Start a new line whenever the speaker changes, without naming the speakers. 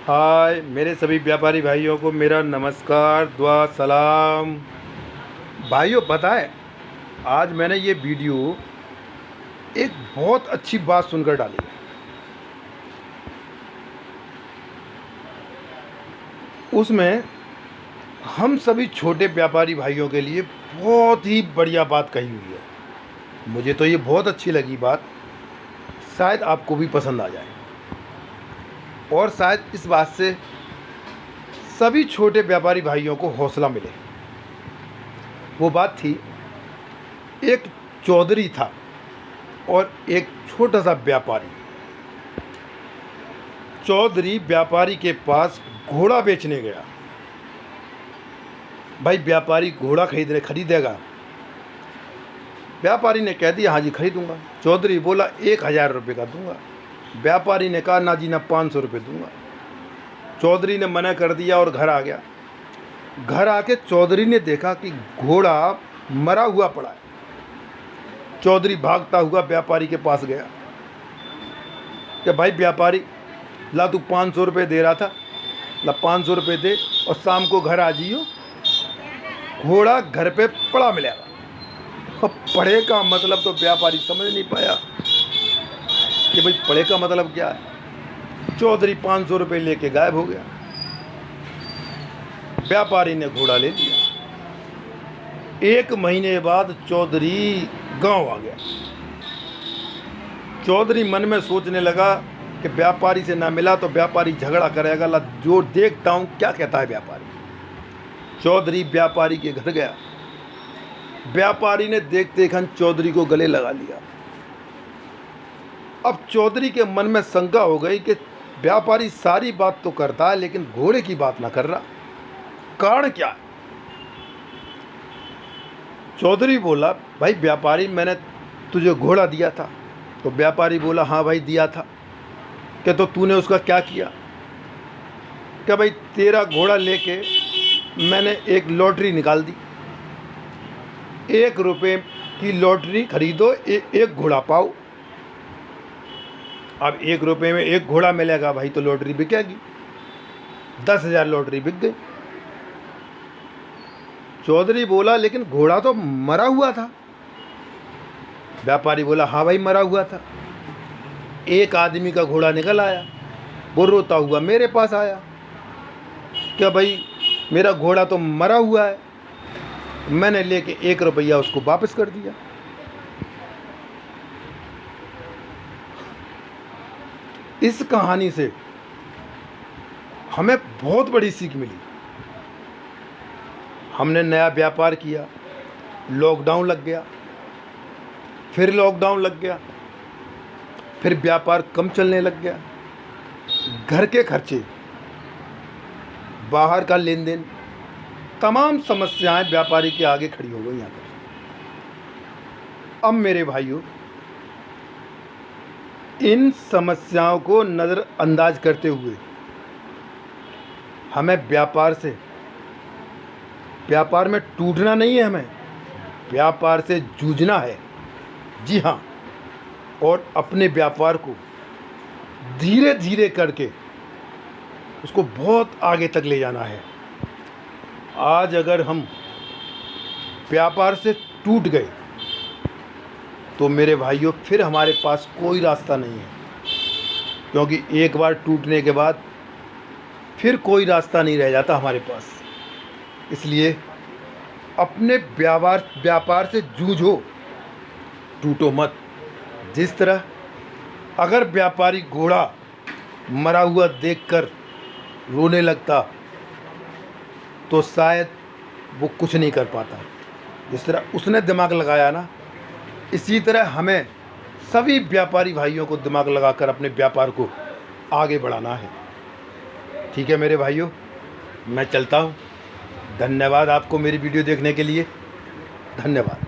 हाय मेरे सभी व्यापारी भाइयों को मेरा नमस्कार, दुआ सलाम। भाइयों, पता है आज मैंने ये वीडियो एक बहुत अच्छी बात सुनकर डाली है। उसमें हम सभी छोटे व्यापारी भाइयों के लिए बहुत ही बढ़िया बात कही हुई है। मुझे तो ये बहुत अच्छी लगी बात, शायद आपको भी पसंद आ जाए और शायद इस बात से सभी छोटे व्यापारी भाइयों को हौसला मिले। वो बात थी, एक चौधरी था और एक छोटा सा व्यापारी। चौधरी व्यापारी के पास घोड़ा बेचने गया। भाई, व्यापारी घोड़ा खरीदेगा। व्यापारी ने कह दिया हाँ जी खरीदूंगा। चौधरी बोला 1000 रुपये का दूंगा। व्यापारी ने कहा ना जी ना, 500 रुपये दूंगा। चौधरी ने मना कर दिया और घर आ गया। घर आके चौधरी ने देखा कि घोड़ा मरा हुआ पड़ा है। चौधरी भागता हुआ व्यापारी के पास गया कि भाई व्यापारी, ला तू 500 रुपये दे रहा था, ला 500 रुपये दे और शाम को घर आ जाइयो, घोड़ा घर पे पड़ा मिलेगा। अब पड़े का मतलब तो व्यापारी समझ नहीं पाया कि भाई पड़े का मतलब क्या है। चौधरी 500 रुपये लेके गायब हो गया। व्यापारी ने घोड़ा ले लिया। 1 महीने बाद चौधरी गांव आ गया। चौधरी मन में सोचने लगा कि व्यापारी से ना मिला तो व्यापारी झगड़ा करेगा, ला जो देखता हूँ क्या कहता है व्यापारी। चौधरी व्यापारी के घर गया। व्यापारी ने देखते खन चौधरी को गले लगा लिया। अब चौधरी के मन में शंका हो गई कि व्यापारी सारी बात तो करता है लेकिन घोड़े की बात ना कर रहा, कारण क्या है। चौधरी बोला भाई व्यापारी, मैंने तुझे घोड़ा दिया था। तो व्यापारी बोला हाँ भाई दिया था। क्या तो तूने उसका क्या किया। क्या भाई, तेरा घोड़ा लेके मैंने एक लॉटरी निकाल दी। 1 रुपये की लॉटरी खरीदो, एक घोड़ा पाओ। अब 1 रुपये में एक घोड़ा मिलेगा भाई तो लॉटरी बिकेगी। 10,000 लॉटरी बिक गई। चौधरी बोला लेकिन घोड़ा तो मरा हुआ था। व्यापारी बोला हाँ भाई मरा हुआ था। एक आदमी का घोड़ा निकल आया, वो रोता हुआ मेरे पास आया। क्या भाई, मेरा घोड़ा तो मरा हुआ है। मैंने लेके 1 रुपया उसको वापस कर दिया। इस कहानी से हमें बहुत बड़ी सीख मिली। हमने नया व्यापार किया, लॉकडाउन लग गया, फिर लॉकडाउन लग गया, फिर व्यापार कम चलने लग गया। घर के खर्चे, बाहर का लेन देन, तमाम समस्याएं व्यापारी के आगे खड़ी हो गई यहाँ पर। अब मेरे भाइयों, इन समस्याओं को नज़रअंदाज करते हुए हमें व्यापार में टूटना नहीं है, हमें व्यापार से जूझना है। जी हाँ, और अपने व्यापार को धीरे धीरे करके उसको बहुत आगे तक ले जाना है। आज अगर हम व्यापार से टूट गए तो मेरे भाइयों फिर हमारे पास कोई रास्ता नहीं है, क्योंकि एक बार टूटने के बाद फिर कोई रास्ता नहीं रह जाता हमारे पास। इसलिए अपने व्यापार से जूझो, टूटो मत। जिस तरह अगर व्यापारी घोड़ा मरा हुआ देखकर रोने लगता तो शायद वो कुछ नहीं कर पाता। जिस तरह उसने दिमाग लगाया ना, इसी तरह हमें सभी व्यापारी भाइयों को दिमाग लगाकर अपने व्यापार को आगे बढ़ाना है। ठीक है मेरे भाइयों, मैं चलता हूँ। धन्यवाद आपको मेरी वीडियो देखने के लिए। धन्यवाद।